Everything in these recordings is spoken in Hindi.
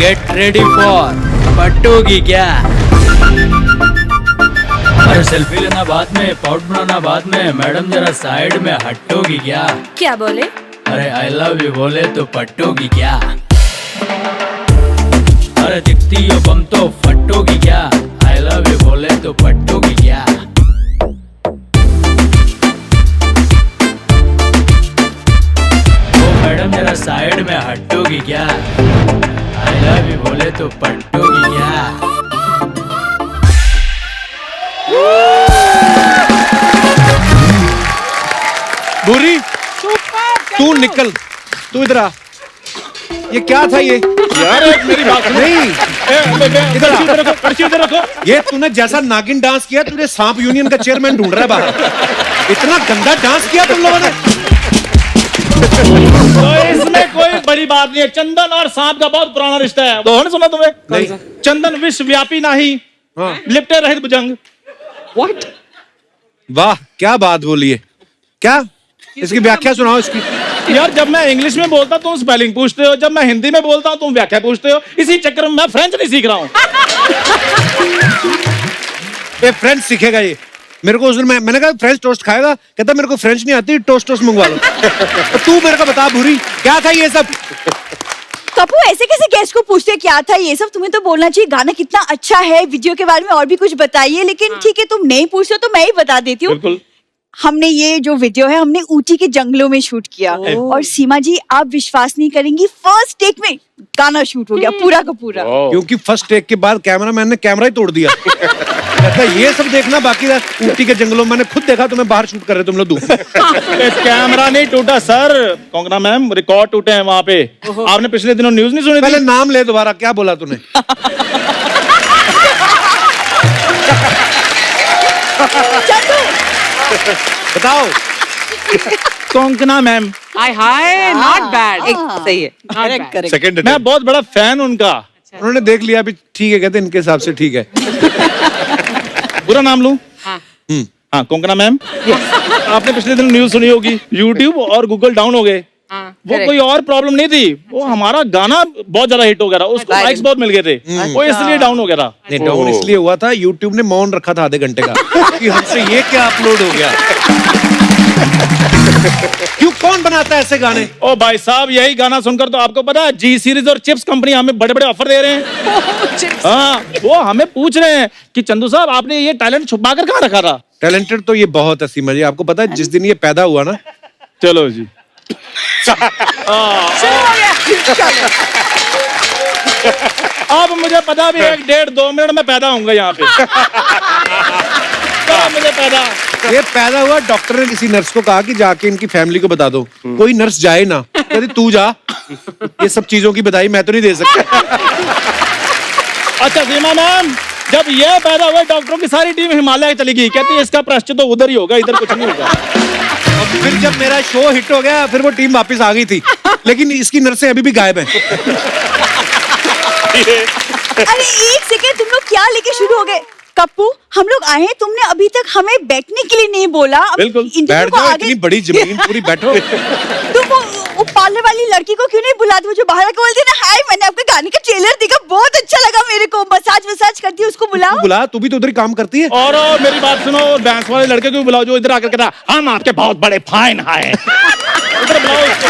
गेट रेडी फॉर पटोगी क्या? अरे सेल्फी लेना बाद में, पाउट बनाना बाद में, मैडम जरा साइड में हटोगी क्या? क्या बोले? अरे आई लव यू बोले तो पटोगी क्या? अरे दिखती हो बम तो फटोगी क्या? आई लव यू बोले तो पटोगी क्या? ओ मैडम जरा साइड में हटोगी क्या? आई लव यू बोले तो पटोगी क्या? भूरी तू निकल, तू इधर आ। ये क्या था ये? यार मेरी बात सुनो। नहीं इधर रखो, पर्ची इधर रखो। ये तूने जैसा नागिन डांस किया, तुझे सांप यूनियन का चेयरमैन ढूंढ रहा है बाहर। इतना गंदा डांस किया तुम लोगों ने। तो इसमें कोई बड़ी बात नहीं है। चंदन और सांप का बहुत पुराना रिश्ता है। दोनों ने सुना तुम्हें? नहीं। चंदन विश्वव्यापी नहीं, हाँ। लिपटे रहित भुजंग। व्हाट? वाह क्या बात बोली है। क्या इसकी व्याख्या सुनाओ इसकी। यार जब मैं इंग्लिश में बोलता हूँ तुम स्पेलिंग पूछते हो, जब मैं हिंदी में बोलता हूँ तुम व्याख्या पूछते हो। इसी चक्कर में मैं फ्रेंच नहीं सीख रहा हूँ। ये फ्रेंच सीखेगा ये। मेरे को उस दिन मैंने कहा फ्रेंच टोस्ट खाएगा, कहता मेरे को फ्रेंच नहीं आती, टोस्ट मंगवा लो। तो तू मेरे को बता भूरी क्या था ये सब? कपू ऐसे कैसे गेस्ट को पूछते क्या था ये सब? तुम्हें तो बोलना चाहिए गाना कितना अच्छा है, वीडियो के बारे में और भी कुछ बताइए। लेकिन ठीक है तुम नहीं पूछते तो मैं ही बता देती हूँ। बिल्कुल। हमने ये जो वीडियो है हमने ऊटी के जंगलों में शूट किया। और सीमा जी आप विश्वास नहीं करेंगी, फर्स्ट टेक में गाना शूट हो गया पूरा का पूरा। क्योंकि फर्स्ट टेक के बाद कैमरामैन ने कैमरा ही तोड़ दिया। कहता ये सब देखना बाकी था। ऊटी के जंगलों में मैंने खुद देखा तुम्हें बाहर शूट कर रहे तुम लोग दूर। कैमरा नहीं टूटा सर, कोंकणा मैम रिकॉर्ड टूटे हैं वहाँ पे। आपने पिछले दिनों न्यूज नहीं सुनी? पहले नाम ले दोबारा, क्या बोला तूने? बताओ। Konkona ma'am. Hi hi, not bad. सही है, करेक्ट करेक्ट। सेकंड मैं बहुत बड़ा फैन उनका। उन्होंने देख लिया अभी, ठीक है कहते इनके हिसाब से ठीक है। पूरा नाम लूं? हाँ। हाँ कोंकणा मैम। आपने पिछले दिन न्यूज सुनी होगी, यूट्यूब और गूगल डाउन हो गए। वो कोई और प्रॉब्लम नहीं थी, वो हमारा गाना बहुत ज्यादा हिट हो गया था, उसको लाइक्स बहुत मिल गए थे, वो इसलिए डाउन हो गया था। नहीं डाउन इसलिए हुआ था, यूट्यूब ने मौन रखा था आधे घंटे का कि हमसे ये क्या अपलोड हो गया। क्यों, कौन बनाता है ऐसे गाने? ओ भाई साहब यही गाना सुनकर तो आपको पता है जी सीरीज और चिप्स कंपनी हमें बड़े बड़े ऑफर दे रहे हैं। हाँ वो हमें पूछ रहे हैं कि चंदू साहब आपने ये टैलेंट छुपा कर कहाँ रखा था? टैलेंटेड तो ये बहुत है सीमा जी, आपको पता है जिस दिन ये पैदा हुआ ना। चलो जी। अब मुझे पता भी 1-1.5-2 मिनट में पैदा होऊंगा यहाँ पे। मुझे पैदा ये पैदा हुआ, डॉक्टर ने किसी नर्स को कहा कि जाके इनकी फैमिली को बता दो। कोई नर्स जाए ना, कहती तू जा, ये सब चीजों की बधाई मैं तो नहीं दे सकता। अच्छा सीमा मैम, जब ये पैदा हुआ डॉक्टरों की सारी टीम हिमालय चली गई, कहती है इसका प्रायश्चित तो उधर ही होगा, इधर कुछ नहीं होगा। और फिर जब मेरा शो हिट हो गया फिर वो टीम वापस आ गई थी, लेकिन इसकी नर्सें अभी भी गायब हैं। अरे एक सेकेंड, तुम लोग क्या लेके शुरू हो गए? कप्पू हम लोग आए हैं, तुमने अभी तक हमें बैठने के लिए नहीं बोला। बिल्कुल। बैठ जाओ, इतनी बड़ी जमीन पूरी बैठो। तुम वो पार्लर वाली लड़की को क्यों नहीं बुलाते? वो जो बाहर आके बोलती है ना, हाय मैंने आपके गाने का ट्रेलर देखा, बहुत अच्छा लगा मेरे को, मसाज करती है, उसको बुलाओ। बुला, तू भी तो उधर ही काम करती है। और मेरी बात सुनो, डांस वाले लड़के को बुलाओ जो इधर आकर कहता हम आपके बहुत बड़े फैन हैं। इधर बुलाओ उसको।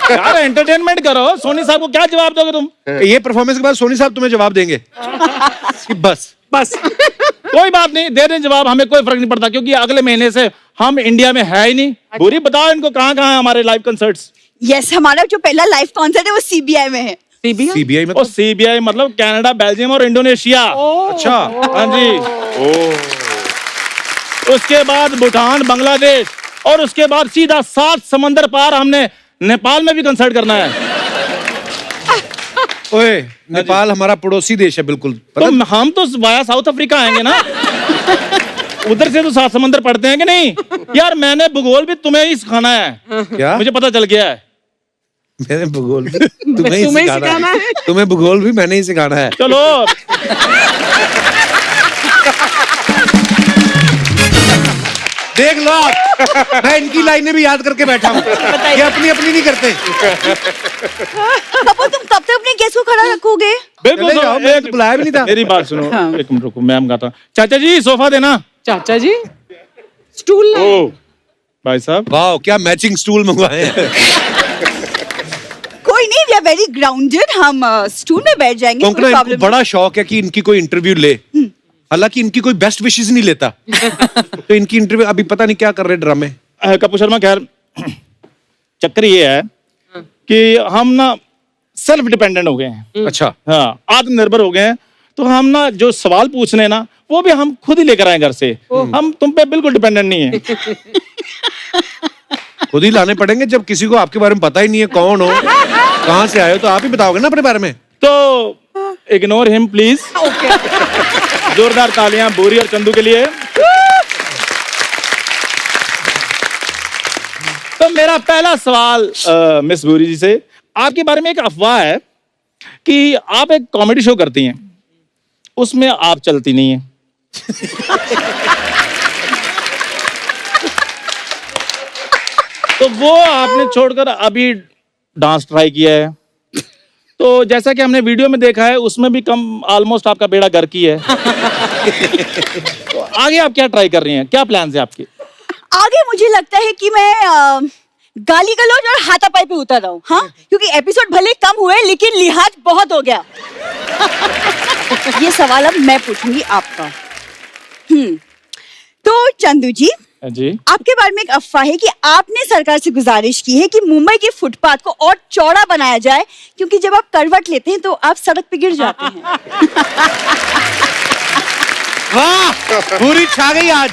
यार एंटरटेनमेंट करो। सोनी साहब को क्या जवाब दोगे तुम? ये परफॉर्मेंस के बाद सोनी साहब तुम्हें जवाब देंगे कि बस कोई बात नहीं, दे दें जवाब, हमें कोई फर्क नहीं पड़ता, क्योंकि अगले महीने से हम इंडिया में है ही नहीं। बुरी बताओ इनको कहाँ कहाँ है हमारे लाइव कंसर्ट्स? यस, हमारा जो पहला लाइव कॉन्सर्ट है वो सीबीआई में है। सीबीआई में? सीबीआई मतलब कनाडा, बेल्जियम और इंडोनेशिया। अच्छा हाँ जी। उसके बाद भूटान, बांग्लादेश, और उसके बाद सीधा 7 समंदर पार हमने नेपाल में भी कंसर्ट करना है। ओए, नेपाल हमारा पड़ोसी देश है बिल्कुल। तो हम तो वाया साउथ अफ्रीका आएंगे ना। उधर से तो 7 समंदर पड़ते हैं कि नहीं? यार मैंने भूगोल भी तुम्हें ही सिखाना है। क्या? मुझे पता चल गया है। मैंने भूगोल भी तुम्हें ही सिखाना है। तुम्हें भूगोल भी मैंने ही सिखाना है। चलो देख लो आप, मैं इनकी लाइनें भी याद करके बैठा हूँ, ये अपनी अपनी नहीं करते। कपूर तुम कब तक अपने गेस्ट को खड़ा रखोगे? बिल्कुल चले जाओ, मैंने तो बुलाया भी नहीं था। मेरी बात सुनो, एक मिनट रुको, मैम गाता हूँ। चाचा जी सोफा देना। चाचा जी स्टूल लाए। ओ भाई साहब, वाह क्या मैचिंग स्टूल मंगवाए हैं। कोई नहीं, वी आर वेरी ग्राउंडेड, हम स्टूल में बैठ जाएंगे, कोंकणा कोई इनको प्रॉब्लम बड़ा शौक है कि इनकी कोई इंटरव्यू ले, हालांकि इनकी कोई बेस्ट विशेस नहीं लेता। तो इनकी इंटरव्यू अभी पता नहीं क्या कर रहे ड्रामे। कपूर शर्मा, खैर चक्कर ये है कि हम ना सेल्फ डिपेंडेंट हो गए हैं। अच्छा, हाँ, आत्मनिर्भर हो गए हैं। तो हम ना जो सवाल पूछ रहे हैं ना, वो भी हम खुद ही लेकर आए घर से। हम तुम पे बिल्कुल डिपेंडेंट नहीं है। खुद ही लाने पड़ेंगे जब किसी को आपके बारे में पता ही नहीं है, कौन हो, कहाँ से आए हो, तो आप ही बताओगे ना अपने बारे में। तो इग्नोर हिम प्लीज। जोरदार तालियां बोरी और चंदू के लिए। तो मेरा पहला सवाल मिस बोरी जी से, आपके बारे में एक अफवाह है कि आप एक कॉमेडी शो करती हैं, उसमें आप चलती नहीं है। तो वो आपने छोड़कर अभी डांस ट्राई किया है। तो जैसा कि हमने वीडियो में देखा है, उसमें भी कम ऑलमोस्ट आपका बेड़ा घर की है। तो आगे आप क्या ट्राई कर रही हैं, क्या प्लान है आपके? आगे मुझे लगता है कि मैं गाली गलौज और हाथापाई पे उतर रहा हूँ, हाँ, क्योंकि एपिसोड भले कम हुए लेकिन लिहाज बहुत हो गया। ये सवाल अब मैं पूछूंगी आपका। तो चंदू जी, जी, आपके बारे में एक अफवाह है कि आपने सरकार से गुजारिश की है कि मुंबई के फुटपाथ को और चौड़ा बनाया जाए, क्योंकि जब आप करवट लेते हैं तो आप सड़क पे गिर जाते हैं। वाह, पूरी छा गई आज।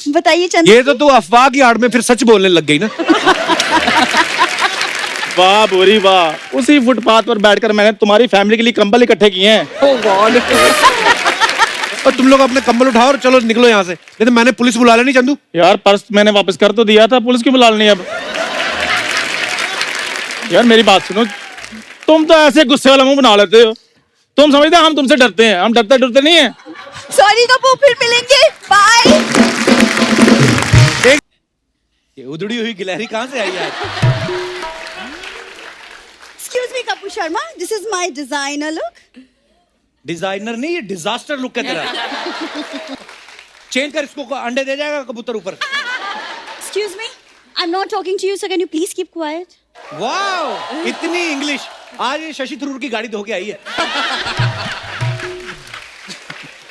बताइए चंदू। ये तो तू अफवाह की आड़ में फिर सच बोलने लग गई ना। वाह बोरी वाह, उसी फुटपाथ पर बैठकर मैंने तुम्हारी फैमिली के लिए कंबल इकट्ठे किए हैं। Oh God. और तुम लोग अपने कंबल उठाओ और चलो निकलो यहाँ से, नहीं तो मैंने पुलिस बुला लेनी। चंदू यार पर्स मैंने वापस कर तो दिया था, पुलिस क्यों बुला लेनी अब? यार मेरी बात सुनो, तुम तो ऐसे गुस्से वाला मुंह बना लेते हो। तुम समझते हम तुमसे डरते हैं? हम डरते नहीं है। सॉरी कपूर, फिर मिलेंगे, बाय। ये उधड़ी हुई गिलहरी कहाँ से आई यार? Excuse me Kapoor Sharma, this is my designer look. Designer नहीं, ये डिजास्टर लुक है तेरा। चेंज कर इसको, अंडे दे जाएगा कबूतर ऊपर। Excuse me, I am not talking to you, so can you please keep quiet? Wow, इतनी इंग्लिश। आज ये शशि थरूर की गाड़ी धो के आई है।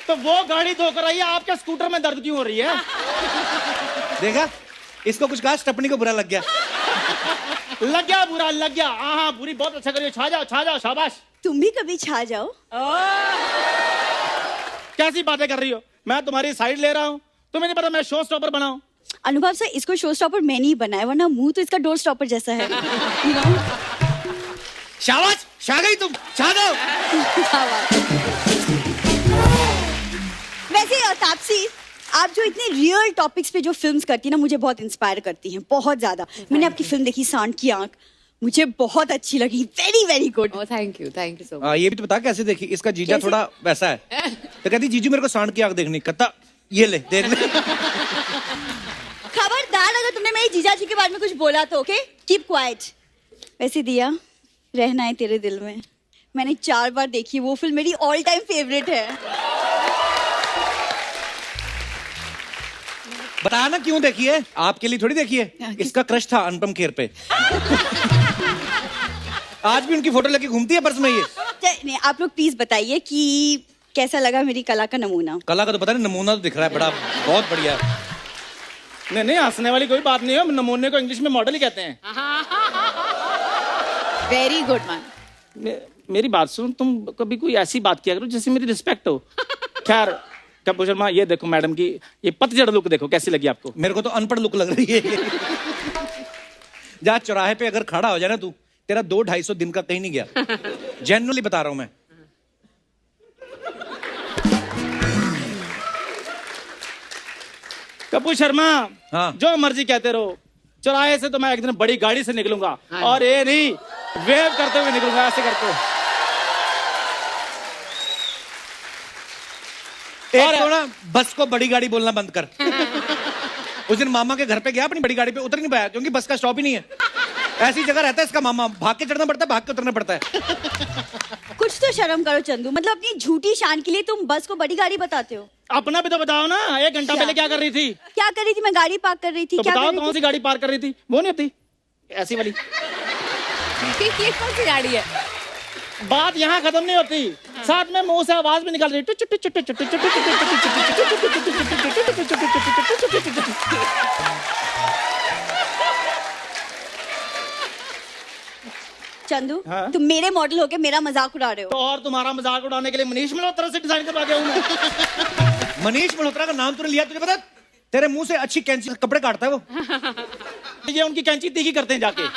तो वो गाड़ी धोकर आई है, आपके स्कूटर में दर्द क्यों हो रही है? देखा, इसको कुछ कहा, स्टपनी को बुरा लग गया। लग गया बुरा, लग गया। हाँ बुरी, बहुत अच्छा करिए। छा जाओ, शाबाश। तुम भी कभी छा जाओ। कैसी बातें कर रही हो? मैं तुम्हारी साइड ले रहा हूँ, तुम्हें नहीं पता मैं शो स्टॉपर बनाऊं? अनुभव से इसको शो स्टॉपर मैंने ही बनाया, वरना मुंह तो इसका डोर स्टॉपर जैसा है। You know? शाबाश, छा गई तुम, छा दो। वैसे तापसी, आप जो इतने रियल टॉपिक्स पे जो फिल्म्स करती है ना, मुझे बहुत इंस्पायर करती हैं, बहुत ज्यादा। मैंने आपकी फिल्म देखी सांड की आंख, मुझे बहुत अच्छी लगी, very very good. Oh, thank you so much. ये भी तो बता कैसे देखी? इसका जीजा कैसे? थोड़ा वैसा है, तो कहती जीजू मेरे को सांड की आंख देखनी। कहता ये ले देख ले। खबरदार अगर तुमने मेरी जीजा जी के बारे में कुछ बोला तो ओके, कीप क्वाइट। वैसे दिया, रहना है तेरे दिल में, मैंने 4 बार देखी, वो फिल्म मेरी ऑल टाइम फेवरेट है। बताया ना क्यों देखी है? आपके लिए थोड़ी देखी है। इसका क्रश था अनुपम खेर पे। आज भी उनकी फोटो लेके घूमती है पर्स में ये। नहीं, आप लोग प्लीज बताइए कि कैसा लगा मेरी कला का नमूना। कला का तो पता नहीं, नमूना तो दिख रहा है बड़ा, बहुत बढ़िया। नहीं, हंसने वाली कोई बात नहीं है। नमूने को इंग्लिश में मॉडल ही कहते हैं। Very good man. मेरी बात सुन, तुम कभी कोई ऐसी बात किया करो जिससे मेरी रिस्पेक्ट हो। खैर कपूर शर्मा, ये देखो मैडम की ये पतझड़ लुक देखो, कैसी लगी आपको? मेरे को तो अनपढ़ लुक लग रही है। जहाँ चौराहे पे अगर खड़ा हो जाए ना तू, तेरा 200-250 दिन का कहीं नहीं गया। जनरली बता रहा हूं मैं। कपूर शर्मा, हाँ। जो मर्जी कहते रहो, चौराहे से तो मैं एक दिन बड़ी गाड़ी से निकलूंगा। और ये नहीं वेव करते हुए निकलूंगा, ऐसे करते। एक तो ना बस को बड़ी गाड़ी बोलना बंद कर। उस दिन मामा के घर पे गया, अपनी बड़ी गाड़ी पे उतर नहीं पाया क्योंकि बस का स्टॉप ही नहीं है। ऐसी जगह रहता है इसका मामा, भाग के चढ़ना पड़ता है, भाग के उतरना पड़ता है। कुछ तो शर्म करो चंदू, मतलब अपनी झूठी शान के लिए तुम बस को बड़ी गाड़ी बताते हो। अपना भी तो बताओ ना, 1 घंटा पहले क्या कर रही थी? क्या कर रही थी? मैं गाड़ी पार्क कर रही थी। तो क्या बताओ कर रही कौन थी? सी गाड़ी पार्क कर रही थी? वो नहीं होती ऐसी वाली। ये कौन सी गाड़ी है? बात यहाँ खत्म नहीं होती, साथ में मुंह से आवाज भी निकल रही। चंदू, हाँ? तुम मेरे मॉडल होके मेरा मजाक उड़ा रहे तो हो। और तुम्हारा मजाक उड़ाने के लिए मनीष मल्होत्रा से डिजाइन करवा के आऊं मैं। मनीष मल्होत्रा का नाम तूने लिया, तुझे पता है? तेरे मुंह से अच्छी कैंची से कपड़े काटता है वो। ये उनकी कैंची तीखी करते हैं जाके।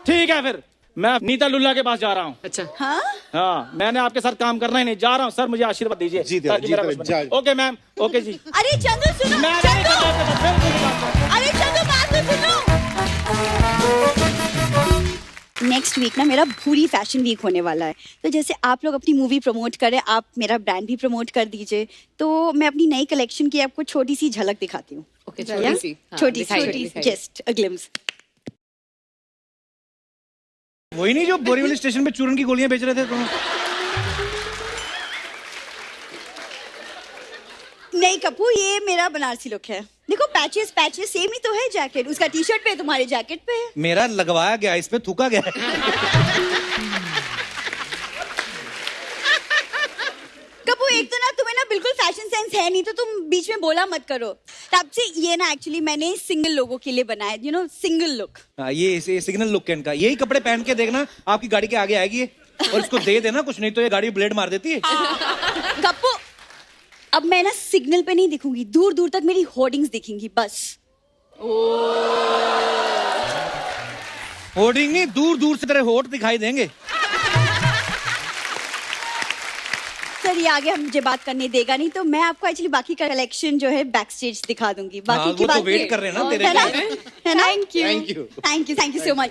ठीक है फिर मैं नीता लुल्ला के पास जा रहा हूँ। अच्छा हाँ? हाँ, मैंने आपके साथ काम करना ही नहीं, जा रहा हूँ। सर मुझे आशीर्वाद दीजिए ताकि मेरा कुछ बने। ओके मैम, ओके जी। अरे चंदू सुनो, मैं नहीं चंदू! करना आपके साथ, फिर कोई बात नहीं। अरे चंदू बात तो सुनो। नेक्स्ट वीक ना मेरा भूरी फैशन वीक होने वाला है, तो जैसे आप लोग अपनी मूवी प्रमोट करें, आप मेरा ब्रांड भी प्रमोट कर दीजिए। तो मैं अपनी नई कलेक्शन की आपको छोटी सी झलक दिखाती हूँ। ओके, छोटी सी। हाँ, छोटी दिखाइए, सी, दिखाइए। Just a glimpse. वही नहीं जो बोरीवली स्टेशन पे चूरन की गोलियां बेच रहे थे तुम? नहीं कपूर, ये मेरा बनारसी लुक है। देखो पैचेस पैचेस सेम ही तो है। जैकेट उसका टी शर्ट पे, तुम्हारे जैकेट पे है। मेरा लगवाया गया, इस पे थूका गया है। कपूर एक तो ना तुम्हें ना बिल्कुल फैशन सेंस है नहीं, तो तुम बीच में बोला मत करो। तब से ये ना एक्चुअली मैंने सिंगल लोगों के लिए बनाया, यू नो, सिंगल लुक। हाँ, ये सिग्नल लुक है इनका। यही कपड़े पहन के देखना, आपकी गाड़ी के आगे आएगी ये। और इसको दे देना कुछ, नहीं तो ये गाड़ी ब्लेड मार देती है। कपूर अब मैं ना सिग्नल पे नहीं दिखूंगी, दूर दूर तक मेरी होर्डिंग्स दिखेंगी बस। होर्डिंग नहीं, दूर दूर से तेरे होठ दिखाई देंगे। सर ये आगे हम मुझे बात करने देगा नहीं, तो मैं आपको एक्चुअली बाकी का कलेक्शन जो है बैक स्टेज दिखा दूंगी। हाँ, बाकी की वो तो बात वेट कर रहे हैं ना तेरे है ना? लिए। है ना? Thank you. Thank you so much.